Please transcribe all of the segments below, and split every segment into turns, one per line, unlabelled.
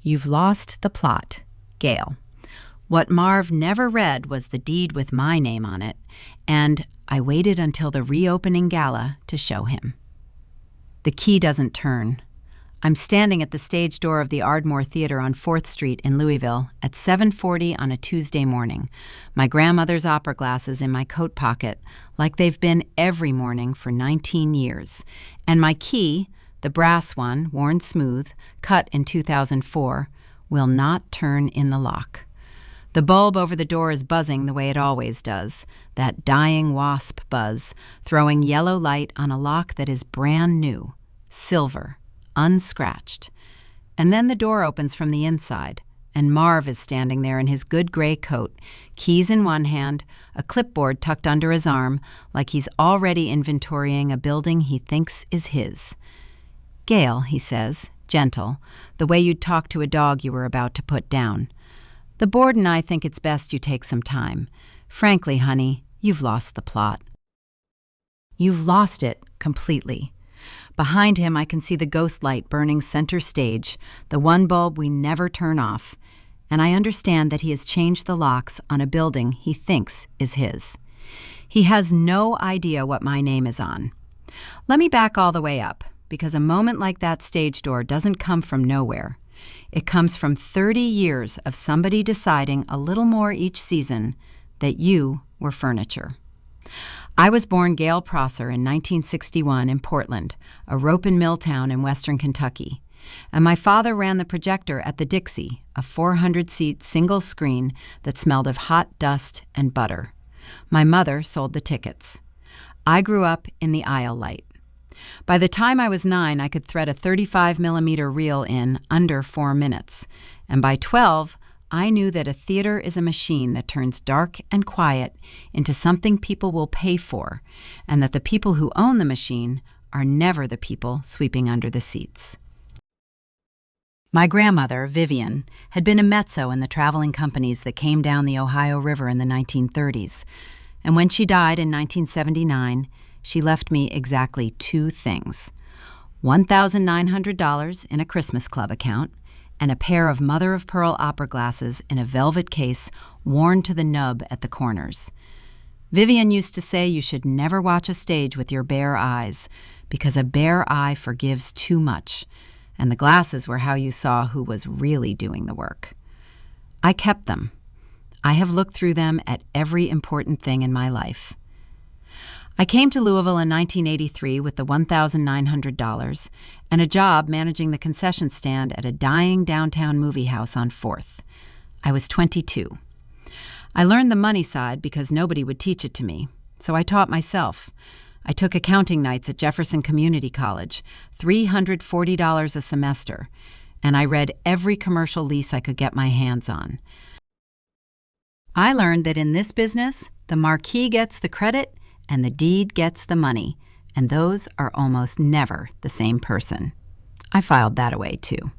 You've lost the plot, Gail. What Marv never read was the deed with my name on it, and I waited until the reopening gala to show him. The key doesn't turn. I'm standing at the stage door of the Ardmore Theater on 4th Street in Louisville at 7:40 on a Tuesday morning, my grandmother's opera glasses in my coat pocket, like they've been every morning for 19 years, and my key, the brass one, worn smooth, cut in 2004, will not turn in the lock. The bulb over the door is buzzing the way it always does, that dying wasp buzz, throwing yellow light on a lock that is brand new, silver, unscratched. And then the door opens from the inside, and Marv is standing there in his good gray coat, keys in one hand, a clipboard tucked under his arm, like he's already inventorying a building he thinks is his. "Gail," he says, gentle, the way you'd talk to a dog you were about to put down. "The board and I think it's best you take some time. Frankly, honey, you've lost the plot." You've lost it completely. Behind him, I can see the ghost light burning center stage, the one bulb we never turn off, and I understand that he has changed the locks on a building he thinks is his. He has no idea what my name is on. Let me back all the way up, because a moment like that stage door doesn't come from nowhere. It comes from 30 years of somebody deciding a little more each season that you were furniture. I was born Gail Prosser in 1961 in Portland, a rope and mill town in western Kentucky, and my father ran the projector at the Dixie, a 400-seat single screen that smelled of hot dust and butter. My mother sold the tickets. I grew up in the aisle light. By the time I was 9, I could thread a 35mm reel in under 4 minutes, and by 12, I knew that a theater is a machine that turns dark and quiet into something people will pay for, and that the people who own the machine are never the people sweeping under the seats. My grandmother, Vivian, had been a mezzo in the traveling companies that came down the Ohio River in the 1930s, and when she died in 1979, she left me exactly 2 things: $1,900 in a Christmas Club account, and a pair of mother-of-pearl opera glasses in a velvet case worn to the nub at the corners. Vivian used to say you should never watch a stage with your bare eyes, because a bare eye forgives too much, and the glasses were how you saw who was really doing the work. I kept them. I have looked through them at every important thing in my life. I came to Louisville in 1983 with the $1,900 and a job managing the concession stand at a dying downtown movie house on 4th. I was 22. I learned the money side because nobody would teach it to me, so I taught myself. I took accounting nights at Jefferson Community College, $340 a semester, and I read every commercial lease I could get my hands on. I learned that in this business, the marquee gets the credit and the deed gets the money, and those are almost never the same person. I filed that away, too.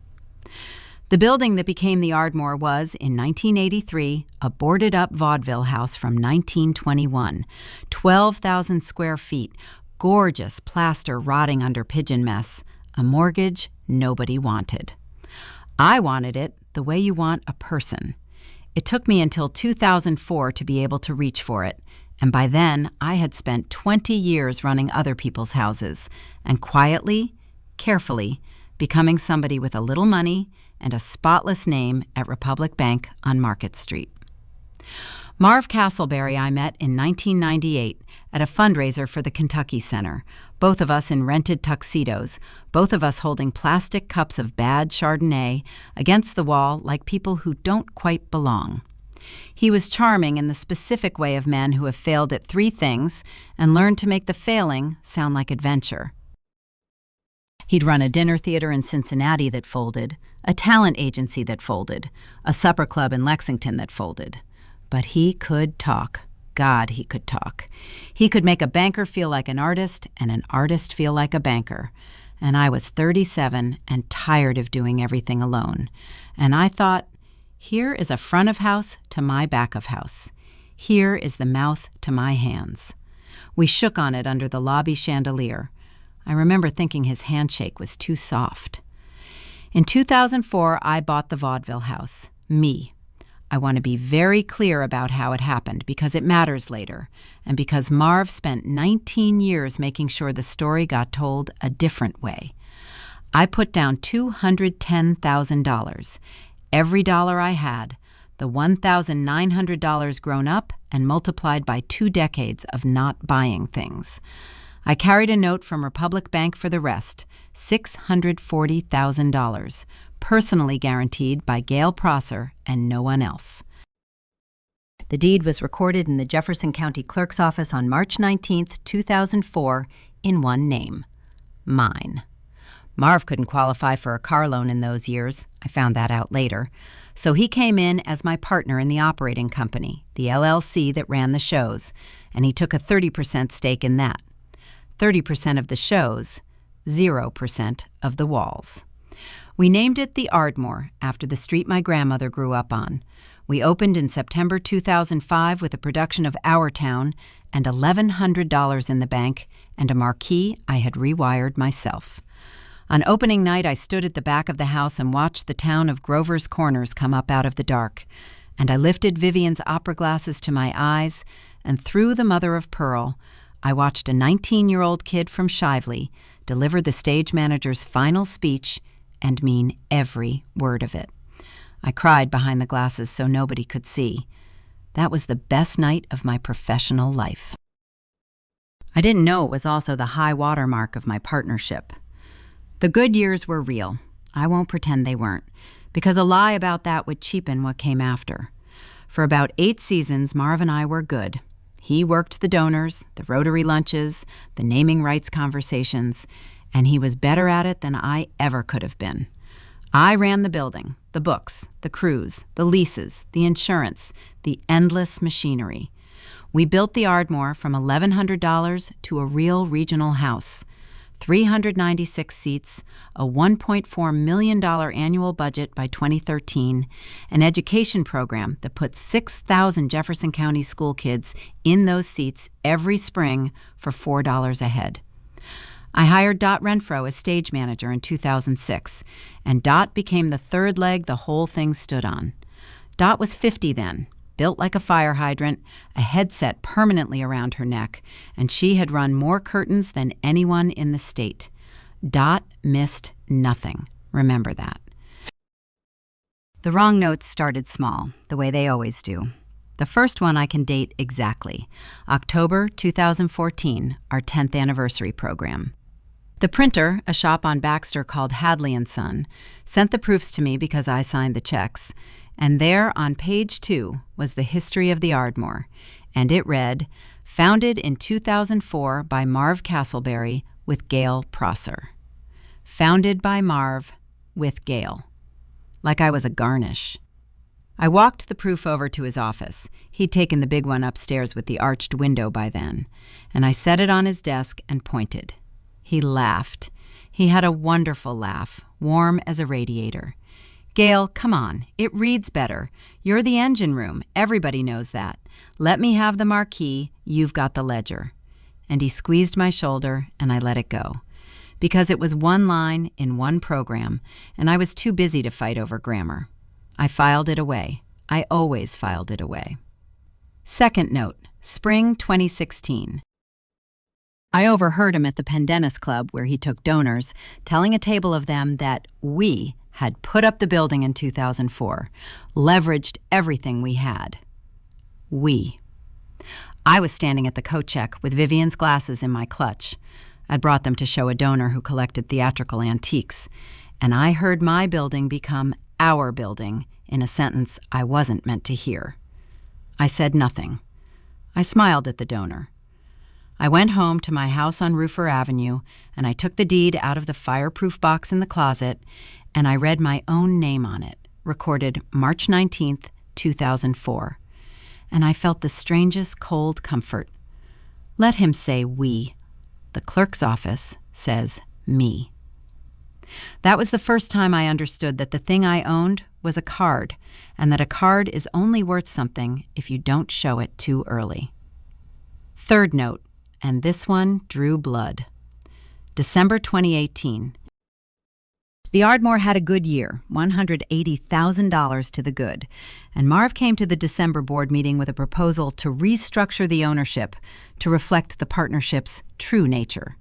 The building that became the Ardmore was, in 1983, a boarded-up vaudeville house from 1921, 12,000 square feet, gorgeous plaster rotting under pigeon mess, a mortgage nobody wanted. I wanted it the way you want a person. It took me until 2004 to be able to reach for it, and by then, I had spent 20 years running other people's houses and quietly, carefully, becoming somebody with a little money and a spotless name at Republic Bank on Market Street. Marv Castleberry I met in 1998 at a fundraiser for the Kentucky Center, both of us in rented tuxedos, both of us holding plastic cups of bad Chardonnay against the wall like people who don't quite belong. He was charming in the specific way of men who have failed at 3 things and learned to make the failing sound like adventure. He'd run a dinner theater in Cincinnati that folded, a talent agency that folded, a supper club in Lexington that folded. But he could talk. God, he could talk. He could make a banker feel like an artist and an artist feel like a banker. And I was 37 and tired of doing everything alone. And I thought, here is a front of house to my back of house. Here is the mouth to my hands. We shook on it under the lobby chandelier. I remember thinking his handshake was too soft. In 2004, I bought the vaudeville house. Me. I want to be very clear about how it happened because it matters later, and because Marv spent 19 years making sure the story got told a different way. I put down $210,000, every dollar I had, the $1,900 grown up and multiplied by 2 decades of not buying things. I carried a note from Republic Bank for the rest, $640,000, personally guaranteed by Gail Prosser and no one else. The deed was recorded in the Jefferson County Clerk's office on March 19, 2004, in one name: mine. Marv couldn't qualify for a car loan in those years. I found that out later. So he came in as my partner in the operating company, the LLC that ran the shows, and he took a 30% stake in that. 30% of the shows, 0% of the walls. We named it the Ardmore after the street my grandmother grew up on. We opened in September 2005 with a production of Our Town and $1,100 in the bank and a marquee I had rewired myself. On opening night, I stood at the back of the house and watched the town of Grover's Corners come up out of the dark. And I lifted Vivian's opera glasses to my eyes, and through the mother of pearl, I watched a 19-year-old kid from Shively deliver the stage manager's final speech and mean every word of it. I cried behind the glasses so nobody could see. That was the best night of my professional life. I didn't know it was also the high water mark of my partnership. The good years were real. I won't pretend they weren't, because a lie about that would cheapen what came after. For about 8 seasons, Marv and I were good. He worked the donors, the Rotary lunches, the naming rights conversations, and he was better at it than I ever could have been. I ran the building, the books, the crews, the leases, the insurance, the endless machinery. We built the Ardmore from $1,100 to a real regional house. 396 seats, a $1.4 million annual budget by 2013, an education program that put 6,000 Jefferson County school kids in those seats every spring for $4 a head. I hired Dot Renfro as stage manager in 2006, and Dot became the third leg the whole thing stood on. Dot was 50 then, built like a fire hydrant, a headset permanently around her neck, and she had run more curtains than anyone in the state. Dot missed nothing. Remember that. The wrong notes started small, the way they always do. The first one I can date exactly, October 2014, our 10th anniversary program. The printer, a shop on Baxter called Hadley & Son, sent the proofs to me because I signed the checks, and there on page 2 was the history of the Ardmore, and it read, founded in 2004 by Marv Castleberry with Gail Prosser. Founded by Marv with Gail. Like I was a garnish. I walked the proof over to his office. He'd taken the big one upstairs with the arched window by then, and I set it on his desk and pointed. He laughed. He had a wonderful laugh, warm as a radiator. Gail, come on, it reads better. You're the engine room, everybody knows that. Let me have the marquee, you've got the ledger. And he squeezed my shoulder, and I let it go. Because it was one line in one program, and I was too busy to fight over grammar. I filed it away. I always filed it away. Second note, spring 2016. I overheard him at the Pendennis Club, where he took donors, telling a table of them that we had put up the building in 2004, leveraged everything we had. We. I was standing at the coat check with Vivian's glasses in my clutch. I'd brought them to show a donor who collected theatrical antiques, and I heard my building become our building in a sentence I wasn't meant to hear. I said nothing. I smiled at the donor. I went home to my house on Roofer Avenue, and I took the deed out of the fireproof box in the closet, and I read my own name on it, recorded March 19th, 2004. And I felt the strangest cold comfort. Let him say we. The clerk's office says me. That was the first time I understood that the thing I owned was a card, and that a card is only worth something if you don't show it too early. Third note, and this one drew blood. December 2018. The Ardmore had a good year, $180,000 to the good, and Marv came to the December board meeting with a proposal to restructure the ownership to reflect the partnership's true nature.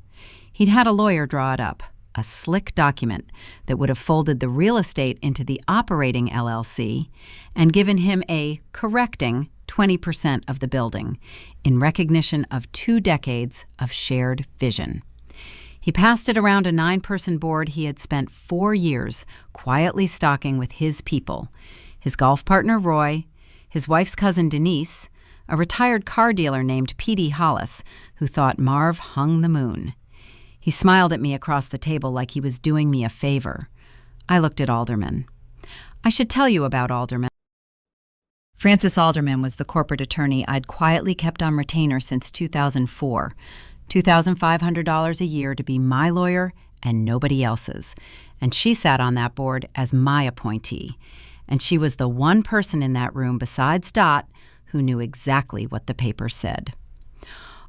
He'd had a lawyer draw it up, a slick document that would have folded the real estate into the operating LLC and given him a correcting 20% of the building in recognition of 2 decades of shared vision. He passed it around a 9-person board he had spent 4 years quietly stalking with his people, his golf partner Roy, his wife's cousin Denise, a retired car dealer named Petey Hollis, who thought Marv hung the moon. He smiled at me across the table like he was doing me a favor. I looked at Alderman. I should tell you about Alderman. Francis Alderman was the corporate attorney I'd quietly kept on retainer since 2004. $2,500 a year to be my lawyer and nobody else's. And she sat on that board as my appointee. And she was the one person in that room besides Dot who knew exactly what the paper said.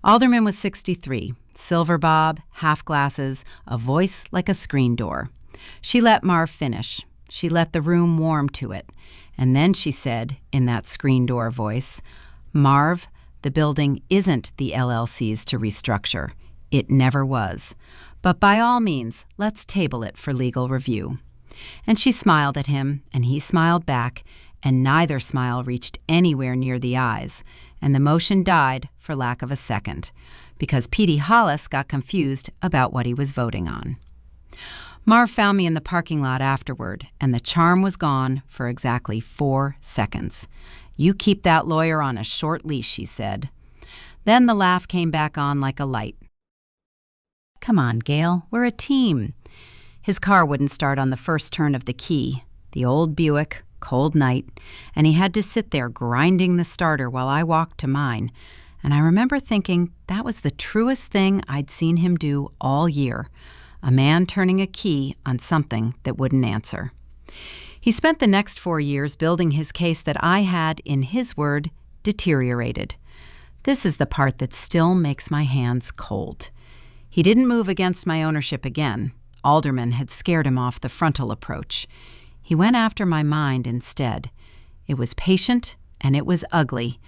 Alderman was 63, silver bob, half glasses, a voice like a screen door. She let Marv finish. She let the room warm to it. And then she said, in that screen door voice, "Marv, the building isn't the LLC's to restructure. It never was. But by all means, let's table it for legal review." And she smiled at him, and he smiled back, and neither smile reached anywhere near the eyes, and the motion died for lack of a second, because Petey Hollis got confused about what he was voting on. Marv found me in the parking lot afterward, and the charm was gone for exactly 4 seconds. "You keep that lawyer on a short leash," she said. Then the laugh came back on like a light. "Come on, Gail, we're a team." His car wouldn't start on the first turn of the key, the old Buick, cold night, and he had to sit there grinding the starter while I walked to mine. And I remember thinking that was the truest thing I'd seen him do all year, a man turning a key on something that wouldn't answer. He spent the next 4 years building his case that I had, in his word, deteriorated. This is the part that still makes my hands cold. He didn't move against my ownership again. Alderman had scared him off the frontal approach. He went after my mind instead. It was patient and it was ugly,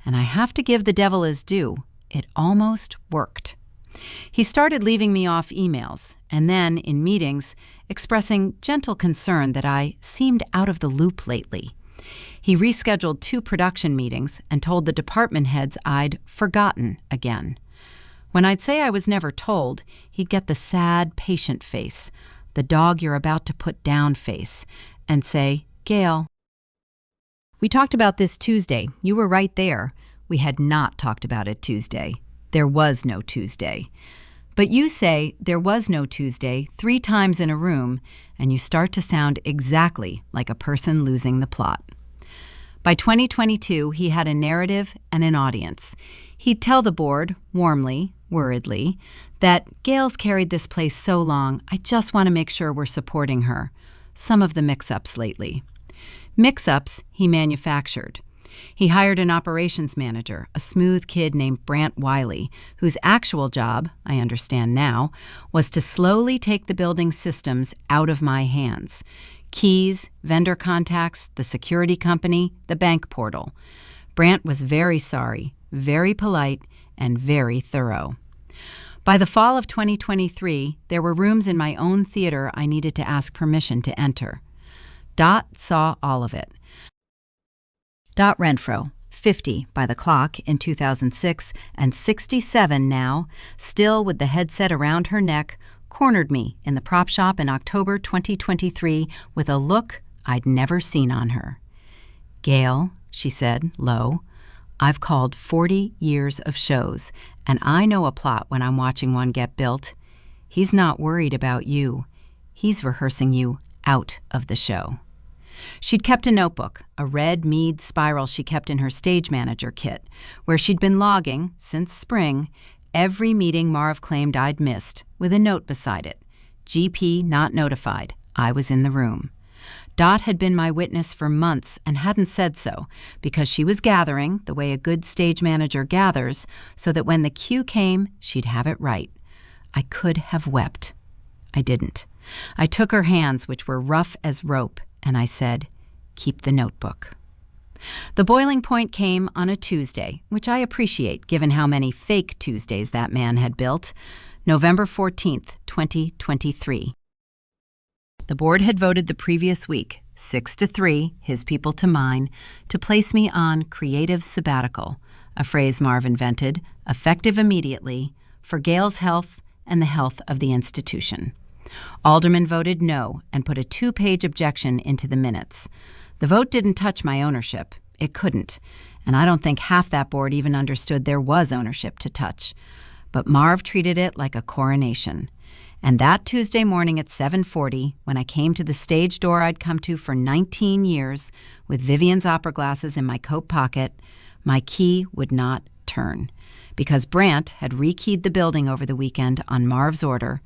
and I have to give the devil his due. It almost worked. He started leaving me off emails, and then, in meetings, expressing gentle concern that I seemed out of the loop lately. He rescheduled 2 production meetings and told the department heads I'd forgotten again. When I'd say I was never told, he'd get the sad, patient face, the dog you're about to put down face, and say, "Gail, we talked about this Tuesday. You were right there." We had not talked about it Tuesday. There was no Tuesday. But you say there was no Tuesday 3 times in a room, and you start to sound exactly like a person losing the plot. By 2022, he had a narrative and an audience. He'd tell the board, warmly, worriedly, that Gail's carried this place so long, I just want to make sure we're supporting her. Some of the mix-ups lately. Mix-ups he manufactured. He hired an operations manager, a smooth kid named Brant Wiley, whose actual job, I understand now, was to slowly take the building's systems out of my hands. Keys, vendor contacts, the security company, the bank portal. Brant was very sorry, very polite, and very thorough. By the fall of 2023, there were rooms in my own theater I needed to ask permission to enter. Dot saw all of it. Dot Renfro, 50 by the clock in 2006 and 67 now, still with the headset around her neck, cornered me in the prop shop in October 2023 with a look I'd never seen on her. "Gail," she said, low, "I've called 40 years of shows, and I know a plot when I'm watching one get built. He's not worried about you. He's rehearsing you out of the show." She'd kept a notebook, a red Mead spiral she kept in her stage manager kit, where she'd been logging, since spring, every meeting Marv claimed I'd missed, with a note beside it. GP not notified. I was in the room. Dot had been my witness for months and hadn't said so, because she was gathering, the way a good stage manager gathers, so that when the cue came, she'd have it right. I could have wept. I didn't. I took her hands, which were rough as rope, and I said, "Keep the notebook." The boiling point came on a Tuesday, which I appreciate given how many fake Tuesdays that man had built, November 14th, 2023. The board had voted the previous week, 6-3, his people to mine, to place me on creative sabbatical, a phrase Marv invented, effective immediately, for Gail's health and the health of the institution. Aldermen voted no and put a 2-page objection into the minutes. The vote didn't touch my ownership. It couldn't, and I don't think half that board even understood there was ownership to touch. But Marv treated it like a coronation. And that Tuesday morning at 7:40, when I came to the stage door I'd come to for 19 years with Vivian's opera glasses in my coat pocket, my key would not turn, because Brant had rekeyed the building over the weekend on Marv's order,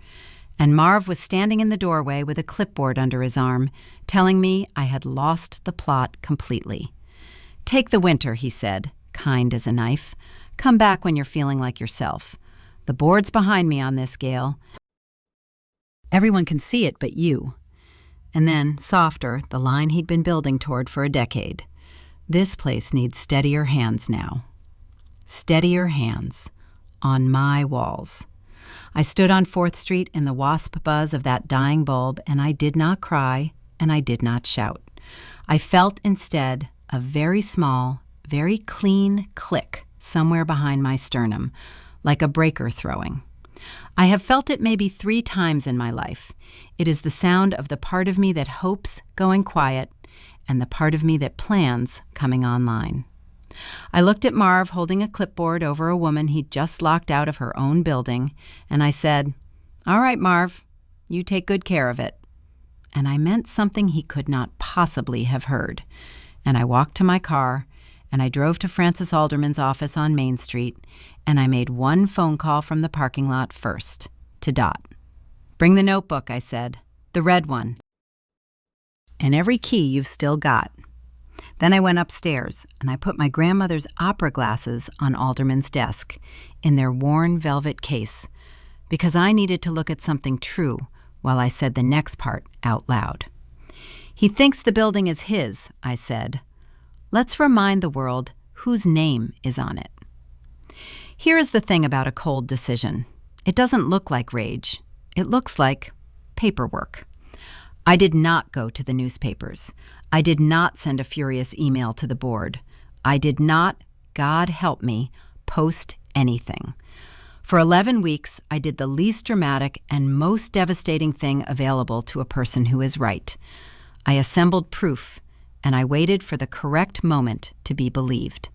and Marv was standing in the doorway with a clipboard under his arm, telling me I had lost the plot completely. "Take the winter," he said, kind as a knife. "Come back when you're feeling like yourself. The board's behind me on this, Gail. Everyone can see it but you." And then, softer, the line he'd been building toward for a decade. "This place needs steadier hands now." Steadier hands. On my walls. I stood on 4th Street in the wasp buzz of that dying bulb, and I did not cry, and I did not shout. I felt instead a very small, very clean click somewhere behind my sternum, like a breaker throwing. I have felt it maybe 3 times in my life. It is the sound of the part of me that hopes going quiet and the part of me that plans coming online. I looked at Marv holding a clipboard over a woman he'd just locked out of her own building, and I said, "All right, Marv, you take good care of it." And I meant something he could not possibly have heard. And I walked to my car, and I drove to Francis Alderman's office on Main Street, and I made one phone call from the parking lot first, to Dot. "Bring the notebook," I said, "the red one. And every key you've still got." Then I went upstairs, and I put my grandmother's opera glasses on Alderman's desk, in their worn velvet case, because I needed to look at something true while I said the next part out loud. "He thinks the building is his," I said. "Let's remind the world whose name is on it." Here is the thing about a cold decision. It doesn't look like rage. It looks like paperwork. I did not go to the newspapers. I did not send a furious email to the board. I did not, God help me, post anything. For 11 weeks, I did the least dramatic and most devastating thing available to a person who is right. I assembled proof, and I waited for the correct moment to be believed.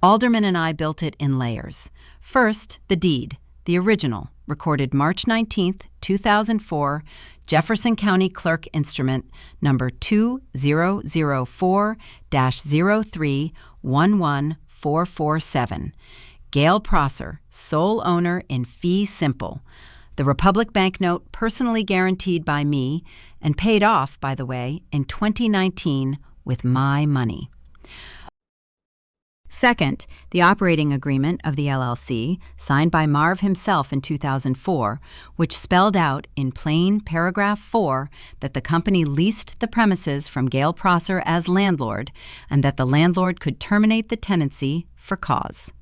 Alderman and I built it in layers. First, the deed, the original, recorded March 19th, 2004, Jefferson County Clerk Instrument number 2004-0311447. Gail Prosser, sole owner in fee simple. The Republic banknote personally guaranteed by me and paid off, by the way, in 2019 with my money. Second, the operating agreement of the LLC, signed by Marv himself in 2004, which spelled out in plain paragraph 4 that the company leased the premises from Gail Prosser as landlord and that the landlord could terminate the tenancy for cause.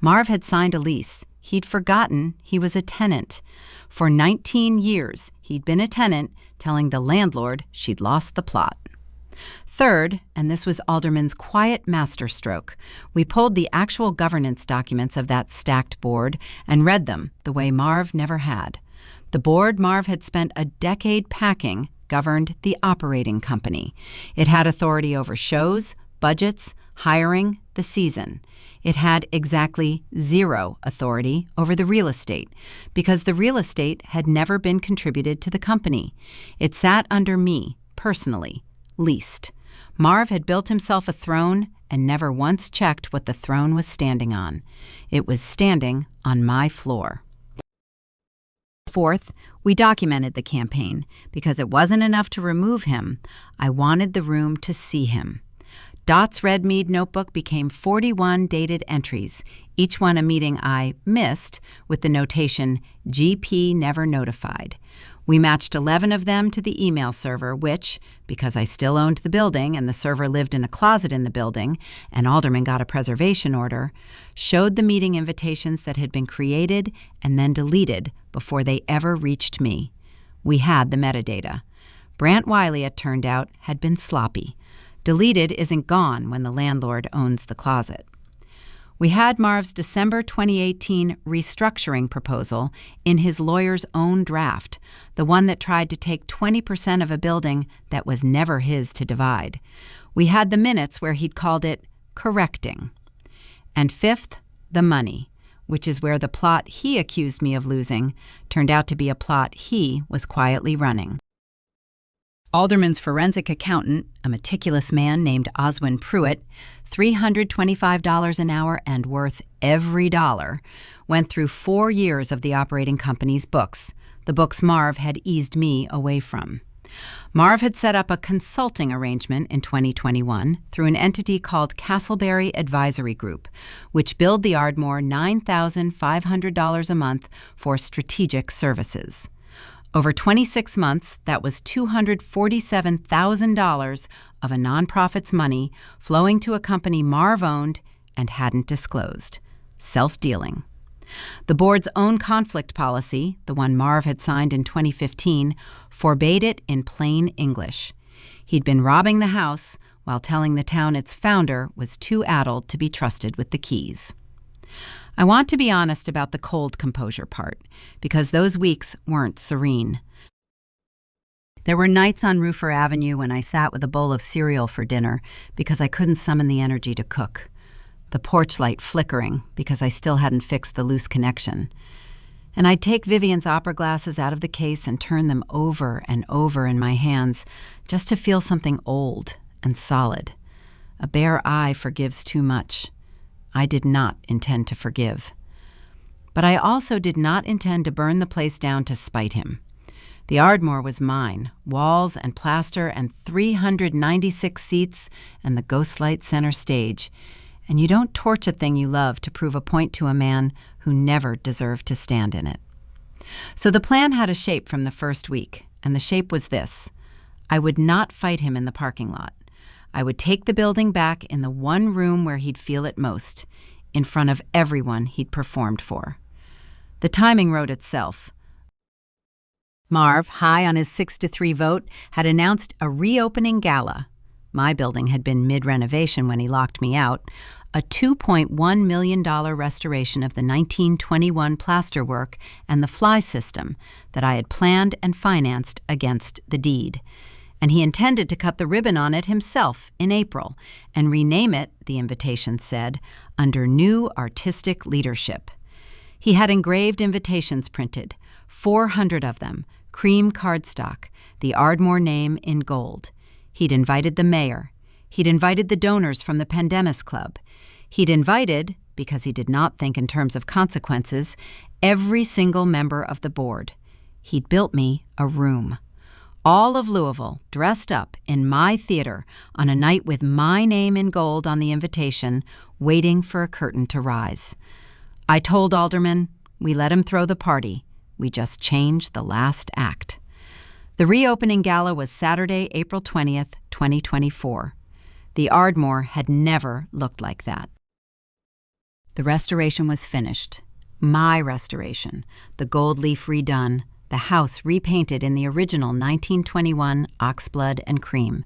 Marv had signed a lease. He'd forgotten he was a tenant. For 19 years, he'd been a tenant, telling the landlord she'd lost the plot. Third, and this was Alderman's quiet masterstroke, we pulled the actual governance documents of that stacked board and read them the way Marv never had. The board Marv had spent a decade packing governed the operating company. It had authority over shows, budgets, hiring, the season. It had exactly 0 authority over the real estate, because the real estate had never been contributed to the company. It sat under me, personally, leased. Marv had built himself a throne and never once checked what the throne was standing on. It was standing on my floor. Fourth, we documented the campaign. Because it wasn't enough to remove him, I wanted the room to see him. Dot's Red Mead notebook became 41 dated entries, each one a meeting I missed with the notation, GP never notified. We matched 11 of them to the email server, which, because I still owned the building and the server lived in a closet in the building, and Alderman got a preservation order, showed the meeting invitations that had been created and then deleted before they ever reached me. We had the metadata. Brant Wiley, it turned out, had been sloppy. Deleted isn't gone when the landlord owns the closet. We had Marv's December 2018 restructuring proposal in his lawyer's own draft, the one that tried to take 20% of a building that was never his to divide. We had the minutes where he'd called it correcting. And fifth, the money, which is where the plot he accused me of losing turned out to be a plot he was quietly running. Alderman's forensic accountant, a meticulous man named Oswin Pruitt, $325 an hour and worth every dollar, went through 4 years of the operating company's books, the books Marv had eased me away from. Marv had set up a consulting arrangement in 2021 through an entity called Castleberry Advisory Group, which billed the Ardmore $9,500 a month for strategic services. Over 26 months, that was $247,000 of a nonprofit's money flowing to a company Marv owned and hadn't disclosed. Self-dealing. The board's own conflict policy, the one Marv had signed in 2015, forbade it in plain English. He'd been robbing the house while telling the town its founder was too addled to be trusted with the keys. I want to be honest about the cold composure part, because those weeks weren't serene. There were nights on Roofer Avenue when I sat with a bowl of cereal for dinner because I couldn't summon the energy to cook. The porch light flickering because I still hadn't fixed the loose connection. And I'd take Vivian's opera glasses out of the case and turn them over and over in my hands just to feel something old and solid. A bare eye forgives too much. I did not intend to forgive. But I also did not intend to burn the place down to spite him. The Ardmore was mine, walls and plaster and 396 seats and the Ghostlight center stage. And you don't torch a thing you love to prove a point to a man who never deserved to stand in it. So the plan had a shape from the first week, and the shape was this. I would not fight him in the parking lot. I would take the building back in the one room where he'd feel it most, in front of everyone he'd performed for. The timing wrote itself. Marv, high on his 6-3 vote, had announced a reopening gala. My building had been mid-renovation when he locked me out. A $2.1 million restoration of the 1921 plasterwork and the fly system that I had planned and financed against the deed. And he intended to cut the ribbon on it himself in April and rename it, the invitation said, under new artistic leadership. He had engraved invitations printed, 400 of them, cream cardstock, the Ardmore name in gold. He'd invited the mayor. He'd invited the donors from the Pendennis Club. He'd invited, because he did not think in terms of consequences, every single member of the board. He'd built me a room. All of Louisville dressed up in my theater on a night with my name in gold on the invitation, waiting for a curtain to rise. I told Alderman, we let him throw the party. We just changed the last act. The reopening gala was Saturday, April 20th, 2024. The Ardmore had never looked like that. The restoration was finished. My restoration, the gold leaf redone, the house repainted in the original 1921 oxblood and cream.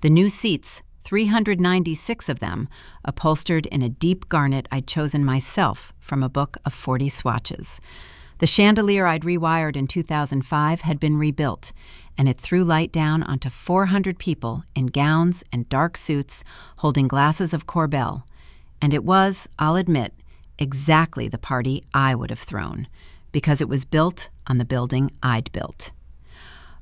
The new seats, 396 of them, upholstered in a deep garnet I'd chosen myself from a book of 40 swatches. The chandelier I'd rewired in 2005 had been rebuilt, and it threw light down onto 400 people in gowns and dark suits holding glasses of Corbel. And it was, I'll admit, exactly the party I would have thrown, because it was built on the building I'd built.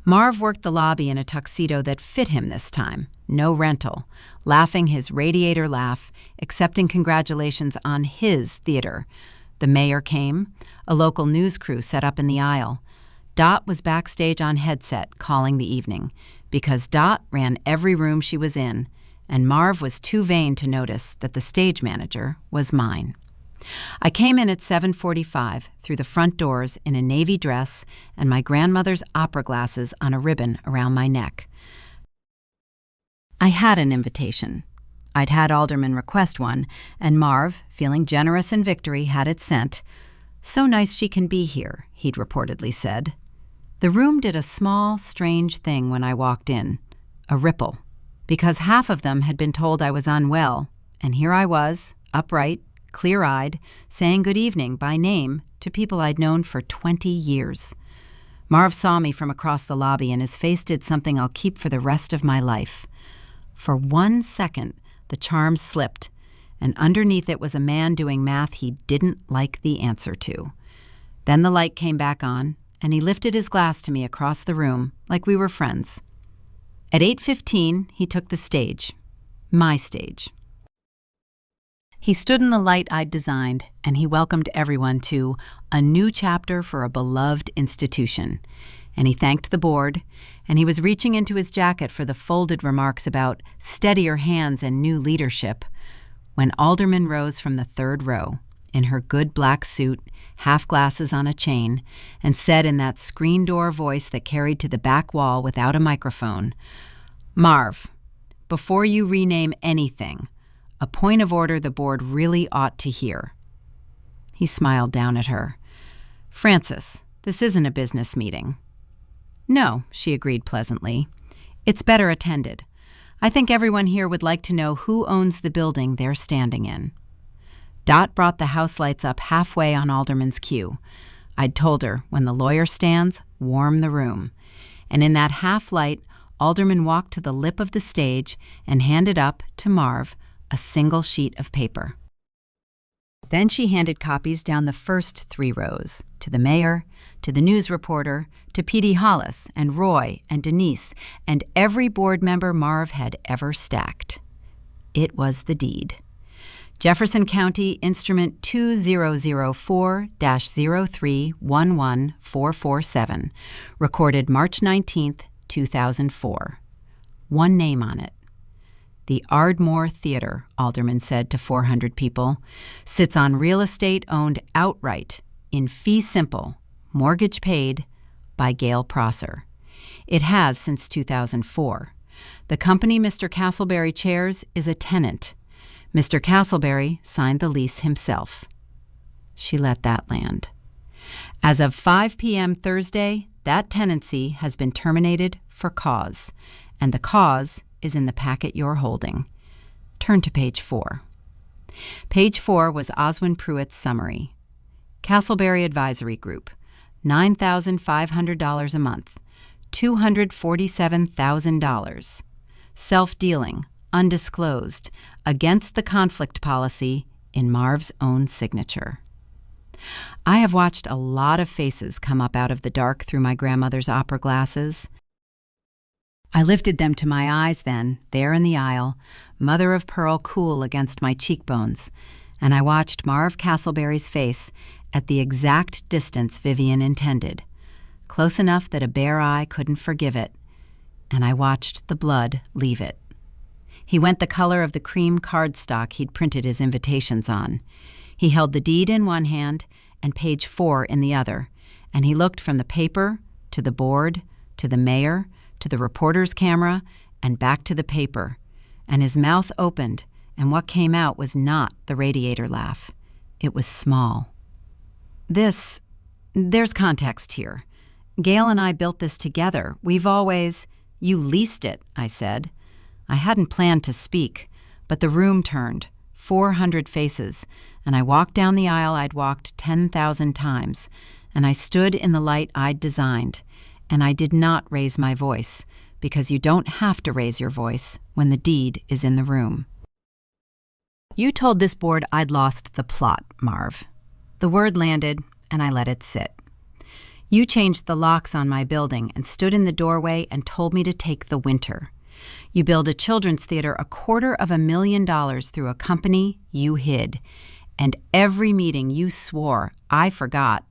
Marv worked the lobby in a tuxedo that fit him this time, no rental, laughing his radiator laugh, accepting congratulations on his theater. The mayor came. A local news crew set up in the aisle. Dot was backstage on headset calling the evening, because Dot ran every room she was in, and Marv was too vain to notice that the stage manager was mine. I came in at 7:45 through the front doors in a navy dress and my grandmother's opera glasses on a ribbon around my neck. I had an invitation. I'd had Alderman request one, and Marv, feeling generous in victory, had it sent. "So nice she can be here," he'd reportedly said. The room did a small, strange thing when I walked in, a ripple, because half of them had been told I was unwell, and here I was, upright, clear-eyed, saying good evening by name to people I'd known for 20 years. Marv saw me from across the lobby, and his face did something I'll keep for the rest of my life. For 1 second, the charm slipped, and underneath it was a man doing math he didn't like the answer to. Then the light came back on, and he lifted his glass to me across the room like we were friends. At 8:15, he took the stage, my stage. He stood in the light I'd designed, and he welcomed everyone to a new chapter for a beloved institution. And he thanked the board, and he was reaching into his jacket for the folded remarks about steadier hands and new leadership, when Alderman rose from the third row, in her good black suit, half glasses on a chain, and said in that screen door voice that carried to the back wall without a microphone, "Marv, before you rename anything, a point of order the board really ought to hear." He smiled down at her. "Frances, this isn't a business meeting." "No," she agreed pleasantly. "It's better attended. I think everyone here would like to know who owns the building they're standing in." Dot brought the house lights up halfway on Alderman's cue. I'd told her, when the lawyer stands, warm the room. And in that half light, Alderman walked to the lip of the stage and handed up, to Marv, a single sheet of paper. Then she handed copies down the first 3 rows, to the mayor, to the news reporter, to P.D. Hollis and Roy and Denise, and every board member Marv had ever stacked. It was the deed. Jefferson County Instrument 2004-0311447, recorded March 19, 2004. One name on it. The Ardmore Theater, Alderman said to 400 people, sits on real estate owned outright, in fee simple, mortgage paid, by Gail Prosser. It has since 2004. The company Mr. Castleberry chairs is a tenant. Mr. Castleberry signed the lease himself. She let that land. As of 5 p.m. Thursday, that tenancy has been terminated for cause, and the cause is in the packet you're holding. Turn to page 4. Page 4 was Oswin Pruitt's summary. Castleberry Advisory Group, $9,500 a month, $247,000. Self-dealing, undisclosed, against the conflict policy, in Marv's own signature. I have watched a lot of faces come up out of the dark through my grandmother's opera glasses. I lifted them to my eyes then, there in the aisle, mother of pearl cool against my cheekbones, and I watched Marv Castleberry's face at the exact distance Vivian intended, close enough that a bare eye couldn't forgive it, and I watched the blood leave it. He went the color of the cream cardstock he'd printed his invitations on. He held the deed in one hand and page 4 in the other, and he looked from the paper to the board to the mayor to the reporter's camera and back to the paper, and his mouth opened, and what came out was not the radiator laugh. It was small. There's context here. Gail and I built this together. We've always— You leased it, I said. I hadn't planned to speak, but the room turned, 400 faces, and I walked down the aisle I'd walked 10,000 times, and I stood in the light I'd designed, and I did not raise my voice, because you don't have to raise your voice when the deed is in the room. You told this board I'd lost the plot, Marv. The word landed, and I let it sit. You changed the locks on my building and stood in the doorway and told me to take the winter. You build a children's theater $250,000 through a company you hid, and every meeting you swore I forgot.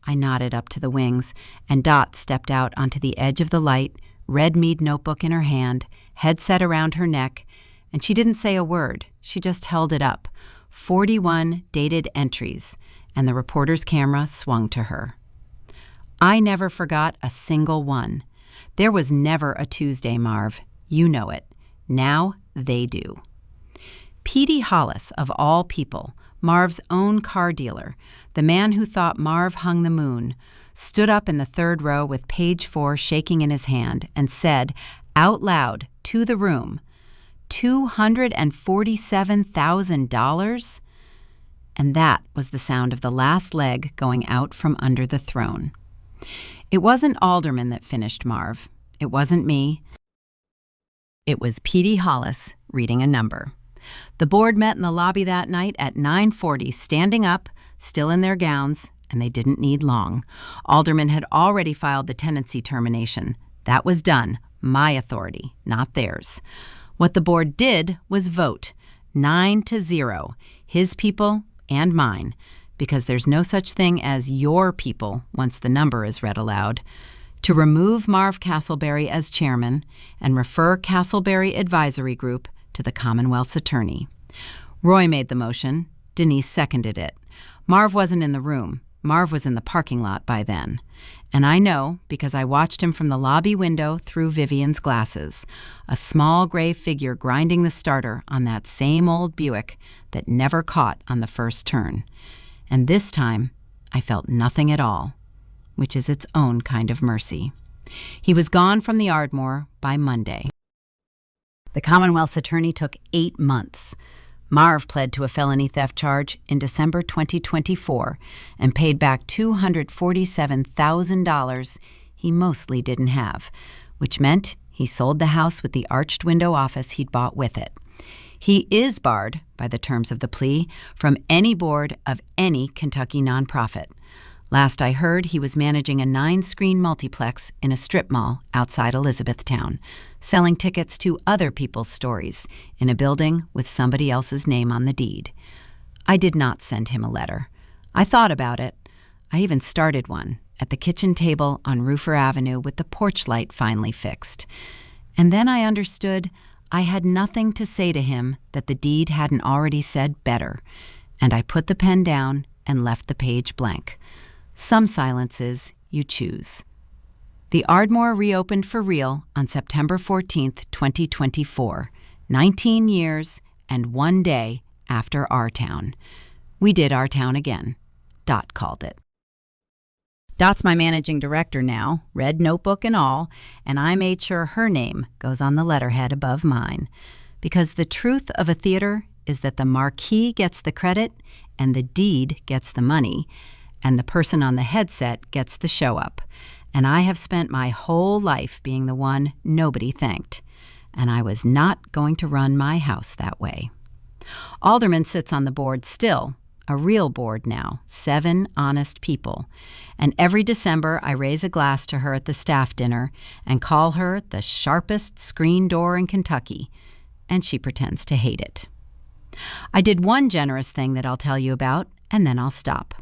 I nodded up to the wings, and Dot stepped out onto the edge of the light, red mead notebook in her hand, headset around her neck, and she didn't say a word. She just held it up, 41 dated entries, and the reporter's camera swung to her. I never forgot a single one. There was never a Tuesday, Marv. You know it. Now they do. Petey Hollis, of all people, Marv's own car dealer, the man who thought Marv hung the moon, stood up in the third row with page 4 shaking in his hand and said, out loud, to the room, $247,000? And that was the sound of the last leg going out from under the throne. It wasn't Alderman that finished Marv. It wasn't me. It was Petey Hollis reading a number. The board met in the lobby that night at 9:40, standing up, still in their gowns, and they didn't need long. Alderman had already filed the tenancy termination. That was done. My authority, not theirs. What the board did was vote, 9-0, his people and mine, because there's no such thing as your people once the number is read aloud, to remove Marv Castleberry as chairman and refer Castleberry Advisory Group to the Commonwealth's attorney. Roy made the motion. Denise seconded it. Marv wasn't in the room. Marv was in the parking lot by then. And I know because I watched him from the lobby window through Vivian's glasses, a small gray figure grinding the starter on that same old Buick that never caught on the first turn. And this time, I felt nothing at all, which is its own kind of mercy. He was gone from the Ardmore by Monday. The Commonwealth's attorney took 8 months. Marv pled to a felony theft charge in December 2024 and paid back $247,000 he mostly didn't have, which meant he sold the house with the arched window office he'd bought with it. He is barred, by the terms of the plea, from any board of any Kentucky nonprofit. Last I heard, he was managing a 9-screen multiplex in a strip mall outside Elizabethtown, selling tickets to other people's stories in a building with somebody else's name on the deed. I did not send him a letter. I thought about it. I even started one at the kitchen table on Roofer Avenue with the porch light finally fixed. And then I understood I had nothing to say to him that the deed hadn't already said better, and I put the pen down and left the page blank. Some silences you choose. The Ardmore reopened for real on September 14th, 2024, 19 years and 1 day after Our Town. We did Our Town again. Dot called it. Dot's my managing director now, red notebook and all, and I made sure her name goes on the letterhead above mine. Because the truth of a theater is that the marquee gets the credit and the deed gets the money, and the person on the headset gets the show up. And I have spent my whole life being the one nobody thanked. And I was not going to run my house that way. Alderman sits on the board still, a real board now, 7 honest people. And every December I raise a glass to her at the staff dinner and call her the sharpest screen door in Kentucky. And she pretends to hate it. I did one generous thing that I'll tell you about, and then I'll stop.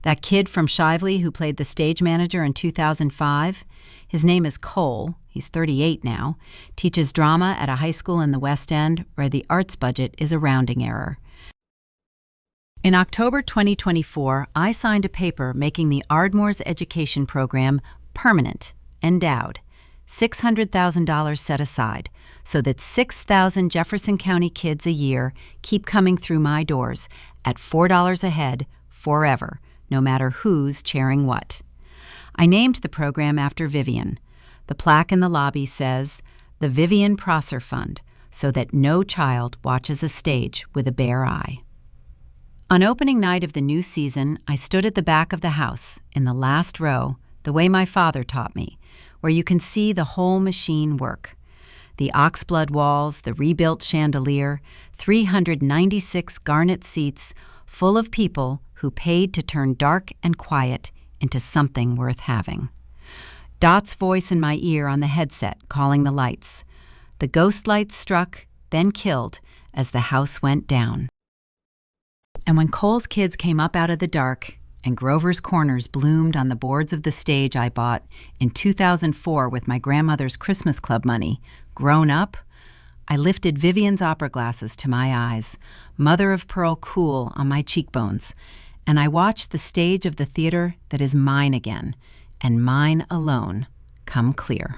That kid from Shively who played the stage manager in 2005, his name is Cole, he's 38 now, teaches drama at a high school in the West End where the arts budget is a rounding error. In October 2024, I signed a paper making the Ardmore's education program permanent, endowed, $600,000 set aside, so that 6,000 Jefferson County kids a year keep coming through my doors at $4 a head forever, no matter who's chairing what. I named the program after Vivian. The plaque in the lobby says, "The Vivian Prosser Fund, so that no child watches a stage with a bare eye." On opening night of the new season, I stood at the back of the house, in the last row, the way my father taught me, where you can see the whole machine work. The oxblood walls, the rebuilt chandelier, 396 garnet seats, full of people who paid to turn dark and quiet into something worth having. Dot's voice in my ear on the headset calling the lights. The ghost lights struck, then killed, as the house went down. And when Cole's kids came up out of the dark and Grover's Corners bloomed on the boards of the stage I bought in 2004 with my grandmother's Christmas Club money, grown up, I lifted Vivian's opera glasses to my eyes, mother of pearl cool on my cheekbones, and I watched the stage of the theater that is mine again, and mine alone, come clear.